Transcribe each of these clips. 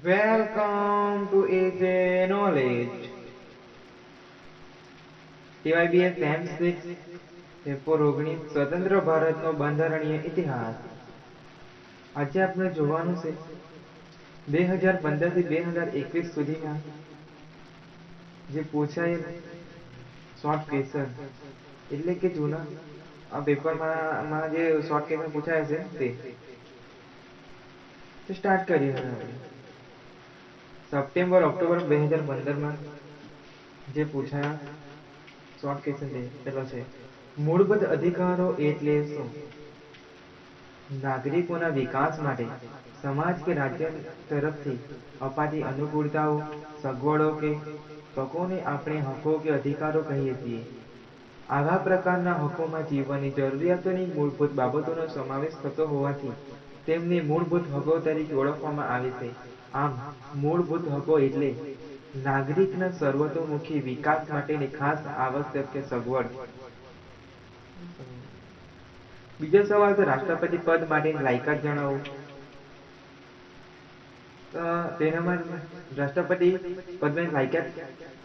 Welcome to AJ Knowledge. TYBS M6 paper 19 સ્વતંત્ર ભારતનો બંધારણીય ઇતિહાસ. આજે આપણે જોવાનું છે 2015 થી 2021 સુધીમાં જે પૂછાયેલ શોર્ટ ક્વેશ્ચન, એટલે કે જૂના આ પેપરમાં જે શોર્ટ ક્વેશ્ચન પૂછાય છે તે સ્ટાર્ટ કરીએ. હવે આપણે સપ્ટેમ્બર ઓક્ટોબર 2015માં જે પૂછાયા શોર્ટ ક્વેશ્ચન છે. પેલો છે, મૂળભૂત અધિકારો એટલે શું? નાગરિકોના વિકાસ માટે સમાજ કે રાજ્ય તરફથી અપાતી અનુકૂળતાઓ, સગવડો કે તકોને આપણે હકો કે અધિકારો કહીએ છીએ. આવા પ્રકારના હકોમાં જીવનની જરૂરિયાતોની મૂળભૂત બાબતોનો સમાવેશ થતો હોવાથી તેમને મૂળભૂત હકો તરીકે ઓળખવામાં આવે છે. આમ, મૂળભૂત હકો એટલે નાગરિકના સર્વતોમુખી વિકાસ માટેની ખાસ આવશ્યક સગવડ. બીજો સવાલ છે, રાષ્ટ્રપતિ પદ માટેની લાયકાત જણાવો. તેનામાં રાષ્ટ્રપતિ પદની લાયકાત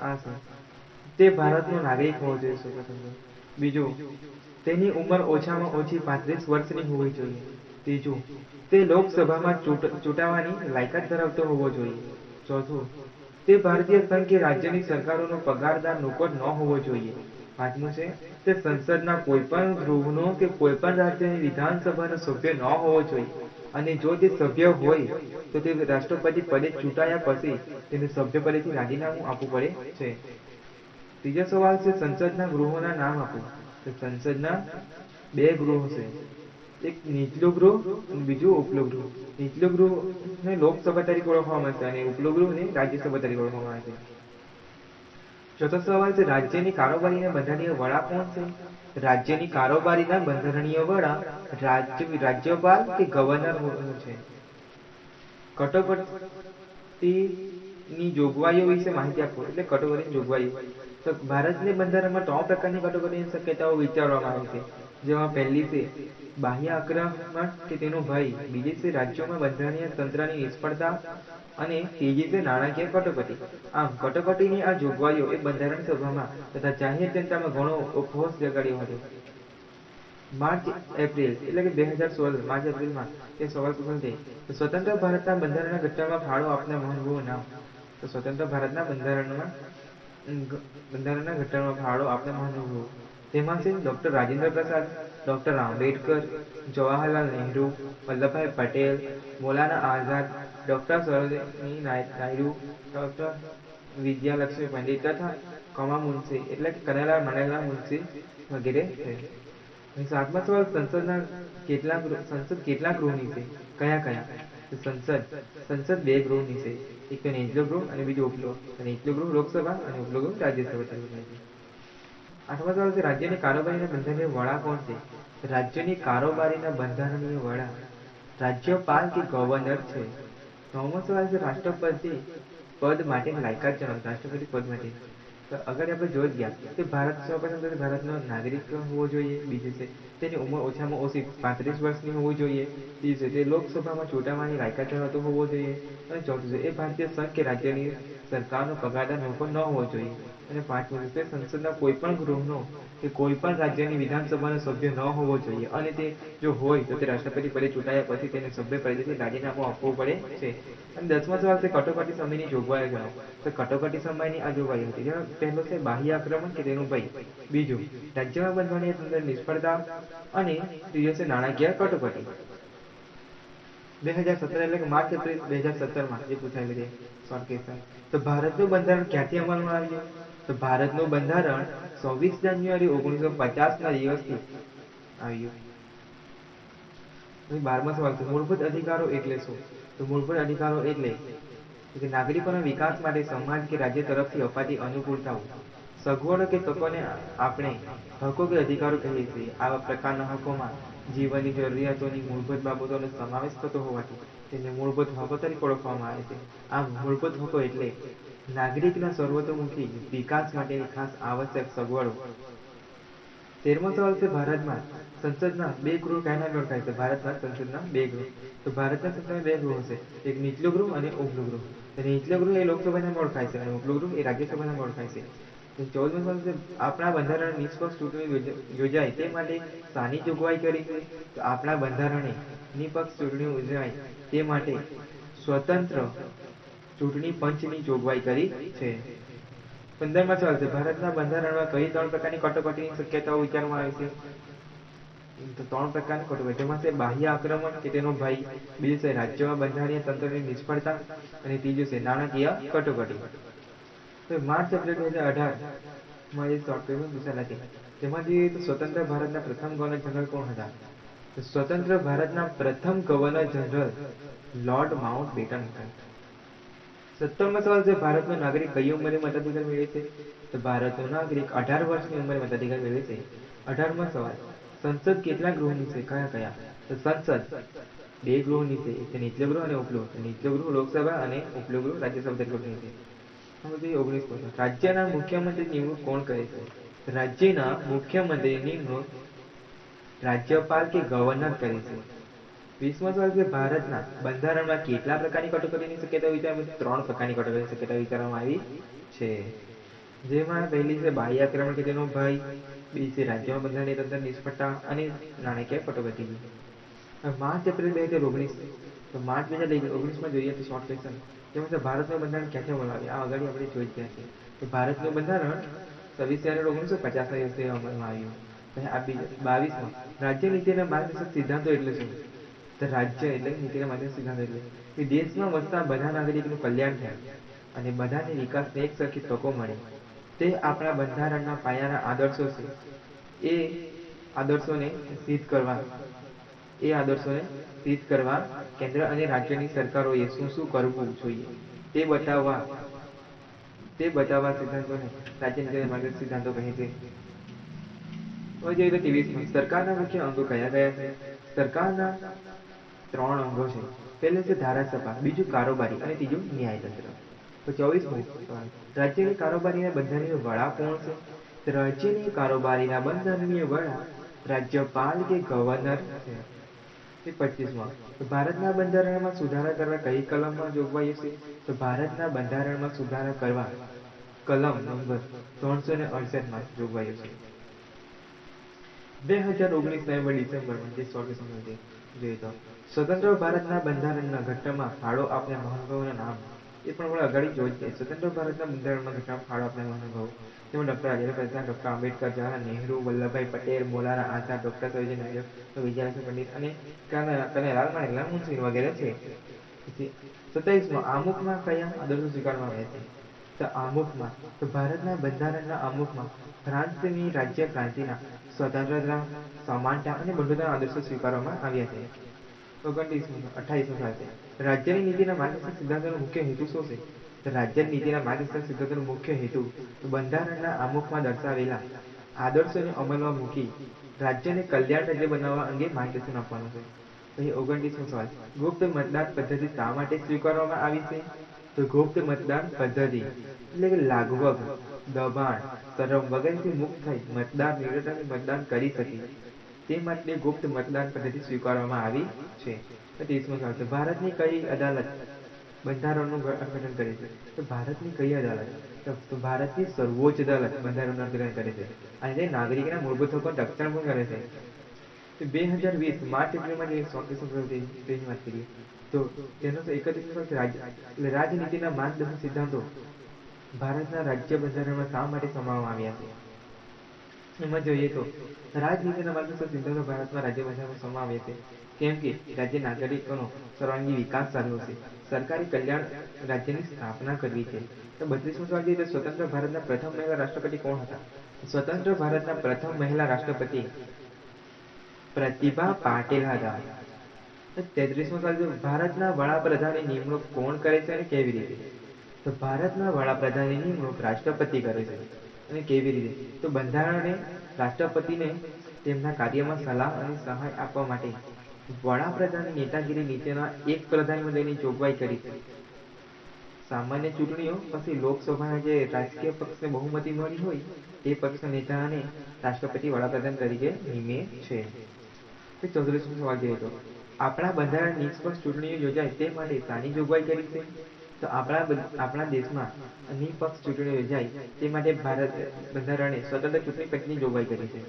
આ છે: તે ભારતનો નાગરિક હોવો જોઈએ સૌપ્રથમ તો. બીજું, તેની ઉંમર ઓછામાં ઓછી 35 વર્ષની હોવી જોઈએ. ત્રીજું, તે લોકસભામાં ચૂંટાવાની લાયકાત ધરાવતો હોવો જોઈએ. ચોથું, તે ભારતીય સંઘ કે રાજ્યની સરકારોનો પગારદાર નોકર ન હોવો જોઈએ. પાંચમું છે, તે સંસદના કોઈપણ ગૃહનો કે કોઈપણ રાજ્યની વિધાનસભાનો સભ્ય ન હોવો જોઈએ. અને જો તે સભ્ય હોય તો તે રાષ્ટ્રપતિ પદે ચૂંટાયા પછી તેને સભ્ય પદેથી રાજીનામું આપવું પડે છે. ત્રીજો સવાલ છે, સંસદના ગૃહોના નામ આપો. તો સંસદના બે ગૃહો છે, એક નીચલું ગૃહ અને બીજું ઉપલું ગૃહ. નીચલું ગૃહને લોકસભા તરીકે ઓળખવામાં આવે છે અને ઉપલું ગૃહને રાજ્યસભા તરીકે ઓળખવામાં આવે છે. ચોથો સવાલ છે, રાજ્યની કારોબારીના બંધારણીય વડા કોણ છે? રાજ્યની કારોબારીના બંધારણીય વડા રાજ્યપાલ કે ગવર્નર છે. કટોકટીની જોગવાઈઓ વિશે માહિતી આપો. એટલે કટોકટીની જોગવાઈઓ. તો ભારતના બંધારણમાં 3 પ્રકારની કટોકટીની શક્યતાઓ વિચારવામાં આવી છે. જેમાં પહેલી છે બાહ્ય આક્રમણ કે તેનો ભય. બીજી છે રાજ્યોમાં બંધારણીય તંત્રની નિષ્ફળતા અને ત્રીજી છે નાણાકીય કટોકટી. આમ, કટોકટીની આ જોગવાઈઓ એ બંધારણ સભામાં તથા જાહેર જનતામાં ઘણો ઉપહોસ જગાડ્યો હતો. માર્ચ એપ્રિલ એટલે કે 2016 માર્ચ એપ્રિલમાં તે સવાલ પૂછાયો છે. તો સ્વતંત્ર ભારતના બંધારણના ઘડતરમાં ફાળો આપનાર મહાનુભાવો નામ. તો સ્વતંત્ર ભારતના બંધારણના ઘડતરમાં ફાળો આપનાર મહાનુભાવો. તેમાં છે doctor Rajendra Prasad, doctor Ambedkar, Jawaharlal Nehru, Vallabhbhai Patel, Maulana Azad, doctor Sarojini Naidu, doctor Vijayalakshmi Pandit તથા કમા મુનશી એટલે કે કનૈયાલાલ મણિલાલ મુનશી વગેરે છે. સાતમા સવાલ, સંસદ કેટલા ગૃહની છે? કયા કયા? તો સંસદ બે ગૃહની છે, એક તો નીચલું ગૃહ અને બીજું ઉપલું. નીચલું ગૃહ લોકસભા અને ઉપલું ગૃહ રાજ્યસભા તરીકે ઓળખાય છે. આઠમા સવાલ છે, રાજ્યની કારોબારીના બંધારણીય વડા કોણ છે? રાજ્યની કારોબારીના બંધારણીય વડા રાજ્યપાલ કે ગવર્નર છે. નવમો સવાલ છે, રાષ્ટ્રપતિ પદ માટેની લાયકાત જણાવો. રાષ્ટ્રપતિ પદ માટે તો આગળ આપણે જોઈ જ ગયા કે સૌપ્રથમ તો ભારતનો નાગરિક હોવો જોઈએ. બીજું છે, તેની ઉંમર ઓછામાં ઓછી 35 વર્ષની હોવી જોઈએ. ત્રીજું છે, તે લોકસભામાં ચૂંટાવાની લાયકાત ધરાવતો હોવો જોઈએ. અને ચોથું છે, એ ભારતીય સંઘ કે રાજ્યની સરકારનો પગારદાર નોકર ન હોવો જોઈએ. અને પાંચમું છે, તે સંસદના કોઈપણ ગૃહનો કે કોઈપણ રાજ્યની વિધાનસભાનો સભ્ય ન હોવો જોઈએ. અને તે જો હોય તો તે રાષ્ટ્રપતિ પદે ચૂંટાયા પછી તેને સભ્ય પદેથી રાજીનામું આપવું પડે છે. અને 10મો સવાલ છે, કટોકટી સમયની જોગવાઈઓ જણાવો. તો કટોકટી સમયની આ જોગવાઈઓ હતી, જેમાં પહેલો છે બાહ્ય આક્રમણ કે તેનો ભય. બીજું, રાજ્યમાં બંધારણીય તંત્રની નિષ્ફળતા અને ત્રીજો છે નાણાકીય કટોકટી. 2017 એટલે કે માર્ચ એપ્રિલ 2017માં જે પૂછાયેલી છે શોર્ટ ક્વેશ્ચન. તો ભારતનું બંધારણ ક્યાંથી અમલમાં આવ્યું? તો ભારતનું બંધારણ 26 જાન્યુઆરી 1950ના દિવસથી આવ્યું. પછી 12મો સવાલ છે, મૂળભૂત અધિકારો એટલે શું? તો મૂળભૂત અધિકારો એટલે કે નાગરિકોના વિકાસ માટે સમાજ કે રાજ્ય તરફથી અપાતી અનુકૂળતાઓ, સગવડો કે તકોને આપણે હકો કે અધિકારો કહીએ છીએ. આવા પ્રકારના હકોમાં જીવનની જરૂરિયાતોની મૂળભૂત બાબતોનો સમાવેશ થતો હોવાથી તેને મૂળભૂત હકો તરીકે ઓળખવામાં આવે છે. આમ, મૂળભૂત હકો એટલે નાગરિકના સર્વતોમુખી વિકાસ માટેની ખાસ આવશ્યક સગવડો. 13મો સવાલ છે ભારતમાં સંસદના બે ગૃહ કયા નામે ઓળખાય છે? ભારતમાં સંસદના બે ગૃહ. તો ભારતના સંસદમાં બે ગૃહ છે, એક નીચલું ગૃહ અને ઉપલું ગૃહ. નીચલું ગૃહ એ લોકસભા નામે ઓળખાય છે અને ઉપલું ગૃહ એ રાજ્યસભા નામે ઓળખાય છે. 14મો સવાલ છે આપણા બંધારણ નિષ્પક્ષ ચૂંટણી યોજાય તે માટે શાની જોગવાઈ કરી છે? તો આપણા બંધારણે નિષ્પક્ષ ચૂંટણી યોજાય તે માટે સ્વતંત્ર ચૂંટણી પંચની જોગવાઈ કરી છે. 15મો સવાલ છે ભારતના બંધારણમાં કઈ 3 પ્રકારની કટોકટીની શક્યતાઓ વિચારવામાં આવી છે? તો 3 પ્રકારની કટોકટી, જેમાં છે બાહ્ય આક્રમણ કે તેનો ભય, બીજું છે રાજ્યોમાં બંધારણીય તંત્રની નિષ્ફળતા અને ત્રીજું છે નાણાકીય કટોકટી. તો માર્ચ એપ્રિલ 2018માં જે શોર્ટ ક્વેશ્ચન પૂછાયેલા છે તેમાં જોઈએ તો સ્વતંત્ર ભારતના પ્રથમ ગવર્નર જનરલ કોણ હતા? તો સ્વતંત્ર ભારતના પ્રથમ governor general Lord Mountbatten હતા. 17મો સવાલ છે ભારતનો નાગરિક કઈ ઉંમરે મતાધિકાર મેળવે છે? તો ભારતનો નાગરિક 18 વર્ષની ઉંમરે મતાધિકાર મેળવે છે. 18મો સવાલ સંસદ કેટલા ગૃહની છે? કયા કયા? તો સંસદ બે ગૃહોની છે, એક છે નીચલું ગૃહ અને ઉપલું ગૃહ. નીચલું ગૃહ લોકસભા અને ઉપલું ગૃહ રાજ્યસભા તરીકે ઓળખાય છે. હવે જોઈએ 19મો સવાલ રાજ્યના મુખ્યમંત્રી નિમણૂક કોણ કરે છે? રાજ્યના મુખ્યમંત્રી નિમણૂક રાજ્યપાલ કે ગવર્નર કરે છે. 20મો સવાલ છે ભારતના બંધારણમાં કેટલા પ્રકારની કટોકટીની શક્યતા વિચારવામાં? 3 પ્રકારની કટોકટીની શક્યતા વિચારવામાં આવી છે. જેમાં પહેલી છે બાહ્ય આક્રમણ કે તેનો ભય, બીજી છે રાજ્યમાં બંધારણીય તંત્ર નિષ્ફળતા અને નાણાકીય કટોકટી. માર્ચ એપ્રિલ 2019, તો માર્ચ 2019માં જોઈએ તો શોર્ટ ક્વેશ્ચન જેમાં છે ભારતનું બંધારણ ક્યાંથી અમલમાં આવ્યું? આ આગળ આપણે જોઈ ગયા છે. તો ભારતનું બંધારણ 26 જાન્યુઆરી 1950ના દિવસે અમલમાં આવ્યું. પછી આ 22માં રાજ્ય નીતિના માર્ગદર્શક સિદ્ધાંતો એટલે શું? તો રાજ્ય એટલે નીતિના માર્ગદર્શક સિદ્ધાંતો એટલે કે દેશમાં વસતા બધા નાગરિકનું કલ્યાણ થાય અને બધાને વિકાસની એક સરખી તકો મળે, તે આપણા બંધારણના પાયાના આદર્શો છે. એ આદર્શોને સિદ્ધ કરવા કેન્દ્ર અને રાજ્યની સરકારોએ શું શું કરવું જોઈએ તે બતાવવા સિદ્ધાંતોને રાજ્ય નીતિના માર્ગદર્શક સિદ્ધાંતો કહે છે. હવે જોઈએ તો 23માં સરકારના મુખ્ય અંગો કયા કયા છે? સરકારના 3 અંગો છે. પહેલું છે ધારાસભા, બીજું કારોબારી અને ત્રીજું ન્યાયતંત્ર. તો 24મો સવાલ રાજ્યની કારોબારીના બંધારણીય વડા કોણ છે? તો રાજ્યની કારોબારીના બંધારણીય વડા રાજ્યપાલ કે ગવર્નર છે. 25માં તો ભારતના બંધારણમાં સુધારા કરવા કઈ કલમમાં જોગવાઈઓ છે? તો ભારતના બંધારણમાં સુધારા કરવા કલમ નંબર 368માં જોગવાઈઓ છે. 2019 નવેમ્બર ડિસેમ્બરમાં જે શોર્ટ ક્વેશ્ચન છે જોઈએ તો સ્વતંત્ર ભારતના બંધારણના ઘટનામાં ફાળો આપનાર મહાનુભાવોના નામ. એ પણ આપણે આગળ જોઈ જ સ્વતંત્ર ભારતના બંધારણમાં ઘટનામાં ફાળો આપનાર મહાનુભાવો જેમાં doctor Rajendra Prasad, doctor Ambedkar, Jawaharlal Nehru, Vallabhbhai Patel, Maulana Azad, doctor Sarojini Naidu, Vijayalakshmi Pandit અને કનૈયાલાલ મુનશી વગેરે છે. પછી 27માં આમુખમાં કયા આદર્શો સ્વીકારવામાં આવ્યા છે? તો આમુખમાં તો ભારતના બંધારણના આમુખમાં ફ્રાન્સની રાજ્ય ક્રાંતિના સ્વતંત્રતા, સમાનતા અને બંધુતાના આદર્શો સ્વીકારવામાં આવ્યા છે. 28મો સવાલ છે રાજ્યની નીતિના માર્ગદર્શક સિદ્ધાંતોનો મુખ્ય હેતુ શું છે? તો રાજ્યની નીતિના માર્ગદર્શક સિદ્ધાંતોનો મુખ્ય હેતુ તો બંધારણના આમુખમાં દર્શાવેલા આદર્શોને અમલમાં મૂકી રાજ્યને કલ્યાણ રાજ્ય બનાવવા અંગે માર્ગદર્શન આપવાનું છે. પછી 29મો સવાલ ગુપ્ત મતદાન પદ્ધતિ શા માટે સ્વીકારવામાં આવી છે? તો ગુપ્ત મતદાન પદ્ધતિ એટલે કે લાગવગ, દબાણ, શરમ વગેરેથી મુક્ત થઈ મતદાર નિડરતાથી મતદાન કરી શકે તે માટે ગુપ્ત મતદાન પદ્ધતિ સ્વીકારવામાં આવી છે. 30મો સવાલ છે ભારતની કઈ અદાલત બંધારણનું અર્થઘટન કરે છે? તો ભારતની કઈ અદાલત? તો ભારતની સર્વોચ્ચ અદાલત બંધારણનું અર્થઘટન કરે છે અને તે નાગરિકના મૂળભૂત હકોનું રક્ષણ પણ કરે છે. 2020 માર્ચ એપ્રિલમાં જે શોર્ટ ક્વેશ્ચન તેની વાત કરીએ તો તેનો 31મો સવાલ છે રાજનીતિના માર્ગદર્શક સિદ્ધાંતો ભારતના રાજ્ય બંધારણમાં શા માટે સમાવવામાં આવ્યા છે? એમાં જોઈએ તો રાજનીતિના માર્ગદર્શક સિદ્ધાંતો ભારતમાં રાજ્ય બંધારણમાં સમાવવામાં આવ્યા છે કેમ કે રાજ્ય નાગરિકોનો સર્વાંગી વિકાસ સાધવો છે, સરકારી કલ્યાણ રાજ્યની સ્થાપના કરવી છે. તો 32મો સવાલ જોઈએ તો સ્વતંત્ર ભારતના પ્રથમ મહિલા રાષ્ટ્રપતિ કોણ હતા? સ્વતંત્ર ભારતના પ્રથમ મહિલા રાષ્ટ્રપતિ પ્રતિભા પાટીલ હતા. 33મો સવાલ છે ભારતના વડાપ્રધાનની નિમણૂક કોણ કરે છે અને કેવી રીતે? તો ભારતના વડાપ્રધાનની નિમણૂક રાષ્ટ્રપતિ કરે છે અને કેવી રીતે? તો બંધારણે રાષ્ટ્રપતિને તેમના કાર્યમાં સલાહ અને સહાય આપવા માટે વડાપ્રધાનની નેતાગીરી નીચેના એક પ્રધાનમંત્રીની જોગવાઈ કરી છે. સામાન્ય ચૂંટણીઓ પછી લોકસભાના જે રાજકીય પક્ષને બહુમતી મળી હોય તે પક્ષના નેતાને રાષ્ટ્રપતિ વડાપ્રધાન તરીકે નિમે છે. 34મો સવાલ જોઈએ તો આપણા બંધારણ નિષ્પક્ષ ચૂંટણીઓ યોજાય તે માટે શાની જોગવાઈ કરી છે? તો આપણા દેશમાં નિષ્પક્ષ ચૂંટણીઓ યોજાય તે માટે ભારત બંધારણે સ્વતંત્ર ચૂંટણી પંચની જોગવાઈ કરી છે.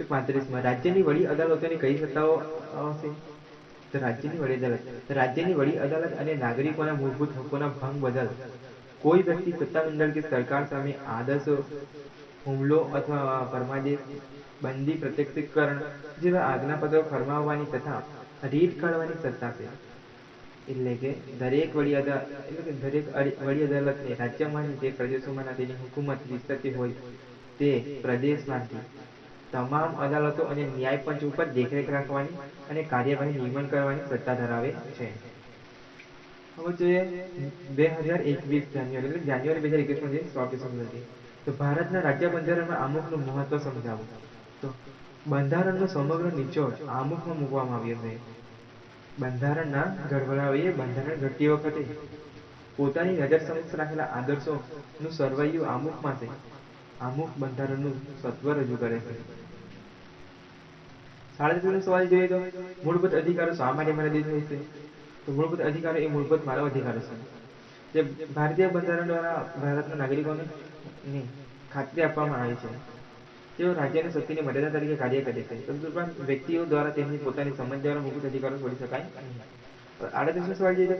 35માં રાજ્યની વડી અદાલતોની કઈ સત્તાઓ હશે? તો રાજ્યની વડી અદાલત અને નાગરિકોના મૂળભૂત હકોના ભંગ બદલ કોઈ વ્યક્તિ સત્તામંડળ કે સરકાર સામે આદેશો, હુમલો અથવા પરમાદેશ, બંદી, પ્રત્યક્ષીકરણ જેવા આજ્ઞાપત્રો ફરમાવવાની તથા રીટ કાઢવાની સત્તા છે. એટલે કે દરેક વડી અદાલતને રાજ્યમાં જે પ્રદેશોમાં તેની હુકુમત વિસ્તરતી હોય તે પ્રદેશમાંથી તમામ અદાલતો અને ન્યાયપંચ ઉપર દેખરેખ રાખવાની અને કાર્યવાહી નિયમન કરવાની સત્તા ધરાવે છે. હવે જોઈએ 2021 જાન્યુઆરી 2021માં જે 100 હતી તો ભારતના રાજ્ય બંધારણમાં આમુખનું મહત્વ સમજાવો. તો બંધારણનો સમગ્ર નિચોડ આમુખમાં મૂકવામાં આવ્યો છે. બંધારણના ઘડવૈયાઓએ બંધારણ ઘડતી વખતે પોતાની નજર સમક્ષ રાખેલા આદર્શોનું સરવૈયું આમુખમાં છે. આમુખ બંધારણનું સત્વ રજૂ કરે છે. 37મો સવાલ જોઈએ તો મૂળભૂત અધિકારો શા માટે મર્યાદિત હોય છે? તો મૂળભૂત અધિકારો એ મૂળભૂત માનવ અધિકારો છે જે ભારતીય બંધારણ દ્વારા ભારતના નાગરિકોને ખાતરી આપવામાં આવી છે. તેઓ રાજ્યની શક્તિની મર્યાદા તરીકે કાર્ય કરે છે. તદુપરાંત વ્યક્તિઓ દ્વારા તેમની પોતાની સમજ દ્વારા મૂળભૂત અધિકારો છોડી શકાય નહીં. 38મો સવાલ જોઈએ તો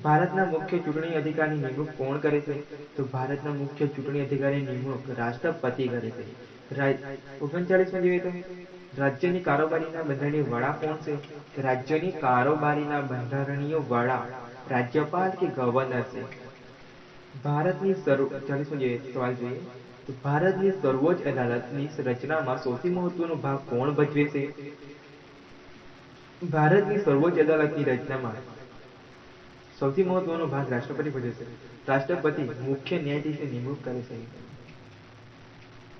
ભારતના મુખ્ય ચૂંટણી અધિકારીની નિમણૂક કોણ કરે છે? તો ભારતના મુખ્ય ચૂંટણી અધિકારીની નિમણૂક રાષ્ટ્રપતિ કરે છે. 39માં જોઈએ તો રાજ્યની કારોબારીના બંધારણીય વડા કોણ છે? રાજ્યની કારોબારીના બંધારણીય વડા રાજ્યપાલ કે ગવર્નર છે. ભારતની 40મો સવાલ જોઈએ તો ભારતની સર્વોચ્ચ અદાલતની રચનામાં સૌથી મહત્વનો ભાગ કોણ ભજવે છે? ભારતની સર્વોચ્ચ અદાલતની રચનામાં સૌથી મહત્વનો ભાગ રાષ્ટ્રપતિ ભજવે છે. રાષ્ટ્રપતિ મુખ્ય ન્યાયાધીશની નિમણૂક કરે છે.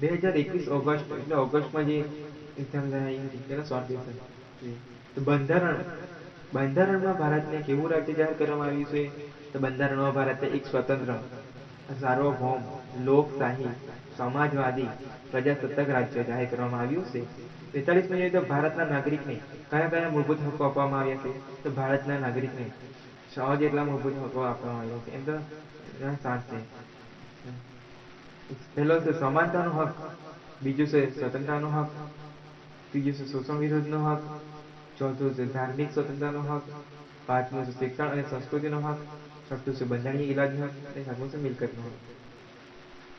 2021 ઓગસ્ટ એટલે ઓગસ્ટમાં જે એક્ઝામ લેવાઈ હતી તેનો શોર્ટ ક્વેશ્ચન તો બંધારણમાં ભારતને કેવું રાજ્ય જાહેર કરવામાં આવ્યું છે? તો બંધારણમાં ભારતને એક સ્વતંત્ર, સાર્વભૌમ, લોકશાહી, સમાજવાદી, પ્રજાસત્તાક રાજ્ય જાહેર કરવામાં આવ્યું છે. 43માં જોઈએ તો ભારતના નાગરિકને કયા કયા મૂળભૂત હકો આપવામાં આવ્યા છે? તો ભારતના નાગરિકને 6 જેટલા મૂળભૂત હકો આપવામાં આવ્યા છે. એમ તો 7 છે. પહેલો છે સમાનતાનો હક, બીજું છે સ્વતંત્રતાનો હક, ત્રીજું છે શોષણ વિરોધનો હક, ચોથું છે ધાર્મિક સ્વતંત્રતાનો હક, પાંચમું છે શિક્ષણ અને સંસ્કૃતિનો હક, છઠ્ઠું છે બંધારણીય ઇલાજનો હક અને સાતમું છે મિલકતનો હક.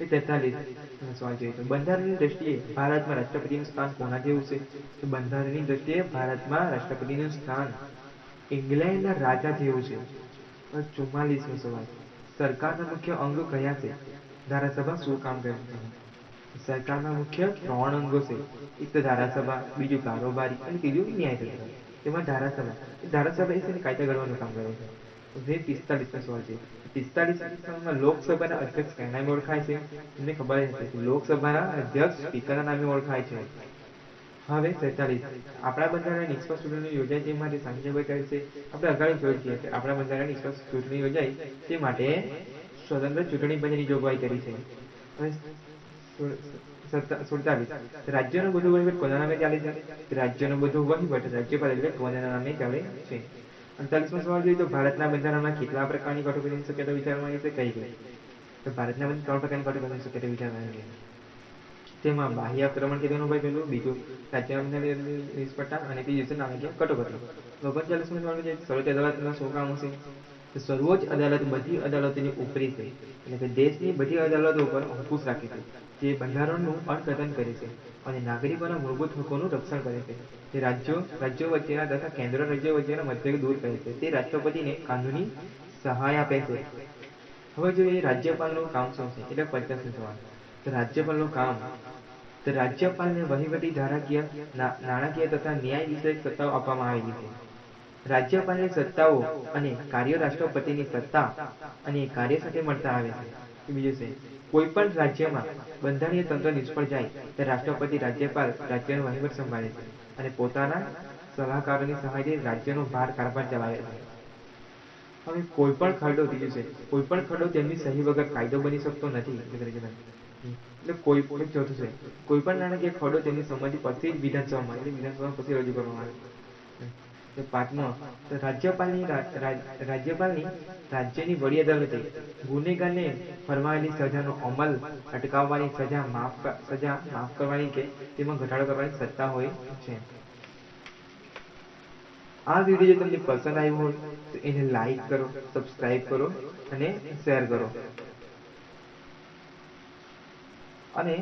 43 સવાલ જોઈએ તો બંધારણની દ્રષ્ટિએ ભારતમાં રાષ્ટ્રપતિનું સ્થાન કોના જેવું છે? તો બંધારણની દ્રષ્ટિએ ભારતમાં રાષ્ટ્રપતિનું સ્થાન ઇંગ્લેન્ડના રાજા જેવું છે. 44મો સવાલ સરકારના મુખ્ય અંગો કયા છે? ધારાસભા શું કામ કરે છે? સરકારના મુખ્ય 3 અંગો છે. એક તો ધારાસભા, બીજું કારોબારી અને ત્રીજું ન્યાયતંત્ર. તેમાં ધારાસભા એ છે ને કાયદા ઘડવાનું કામ કરે છે. 45મો સવાલ છે 45માં લોકસભાના અધ્યક્ષ કયા નામે ઓળખાય છે? તમને ખબર હશે કે લોકસભાના અધ્યક્ષ સ્પીકરના નામે ઓળખાય છે. હવે 46 આપણા બંધારણની નિષ્પક્ષ ચૂંટણી યોજાય તે માટે શાની જોગવાઈ કરી છે? આપણે અગાઉ જોઈ છીએ કે આપણા બંધારણની નિષ્પક્ષ ચૂંટણી યોજાય તે માટે સ્વતંત્ર ચૂંટણી પંચની જોગવાઈ કરી છે. હવે 47 રાજ્યનો બધો વહીવટ કોના નામે ચાલે છે? રાજ્યનો બધો વહીવટ રાજ્યપાલ એટલે ગવર્નરના નામે ચાલે છે. 48મો સવાલ જોઈએ તો ભારતના બંધારણમાં કેટલા પ્રકારની કટોકટીની શક્યતા વિચારવામાં આવી છે? કઈ કઈ? તો ભારતના બંધારણમાં 3 પ્રકારની કટોકટીની શક્યતા વિચારવામાં આવી છે. તેમાં બાહ્ય આક્રમણ કે તેનો ભય પહેલું, બીજું રાજ્યના બંધારણની નિષ્ફળતા અને ત્રીજું છે નાણાકીય કટોકટી. 39મો સવાલ છે સર્વોચ્ચ અદાલતના શું કામ હશે? તો સર્વોચ્ચ અદાલત બધી અદાલતોની ઉપરી છે. એટલે કે દેશની બધી અદાલતો ઉપર અંકુશ રાખે છે. જે બંધારણનું અર્થઘટન કરે છે અને નાગરિકોના મૂળભૂત હકોનું રક્ષણ કરે છે. તે રાજ્યો વચ્ચેના તથા કેન્દ્ર રાજ્યો વચ્ચેના મતભેદ દૂર કરે છે. તે રાષ્ટ્રપતિને કાનૂની સહાય આપે છે. હવે જોઈએ રાજ્યપાલનું કામ શું છે? એટલે 50મો સવાલ તો રાજ્યપાલનું કામ તો રાજ્યપાલને વહીવટી, ધારાકીય, નાણાકીય તથા ન્યાય વિષયક સત્તાઓ આપવામાં આવેલી છે. રાજ્યપાલની સત્તાઓ અને કાર્યો રાષ્ટ્રપતિની સત્તા અને કાર્ય સાથે મળતા આવે છે. બીજું છે કોઈ પણ રાજ્યમાં બંધારણીય તંત્ર નિષ્ફળ જાય ત્યારે રાષ્ટ્રપતિ રાજ્યપાલ રાજ્યનો વહીવટ સંભાળે છે અને પોતાના સલાહકારોની સહાયથી રાજ્યનો ભાર કારભાર ચલાવે છે. હવે કોઈ પણ ખરડો ત્રીજું છે, કોઈ પણ ખરડો તેમની સહી વગર કાયદો બની શકતો નથી. એટલે કોઈ પણ ચોથું છે, કોઈ પણ નાણાકીય ખરડો તેમની સંમતિ પછી જ વિધાનસભામાં પછી રજૂ કરવામાં આવે. પાંચમો, તો રાજ્યપાલની રાજ્યની વડી અદાલતે ગુનેગારને ફરમાવેલી સજાનો અમલ અટકાવવાની, સજા માફ કરવાની કે તેમાં ઘટાડો કરવાની સત્તા હોય છે. આ વિડીયો જો તમને પસંદ આવ્યો હોય તો એને લાઈક કરો, સબસ્ક્રાઈબ કરો અને શેર કરો. અને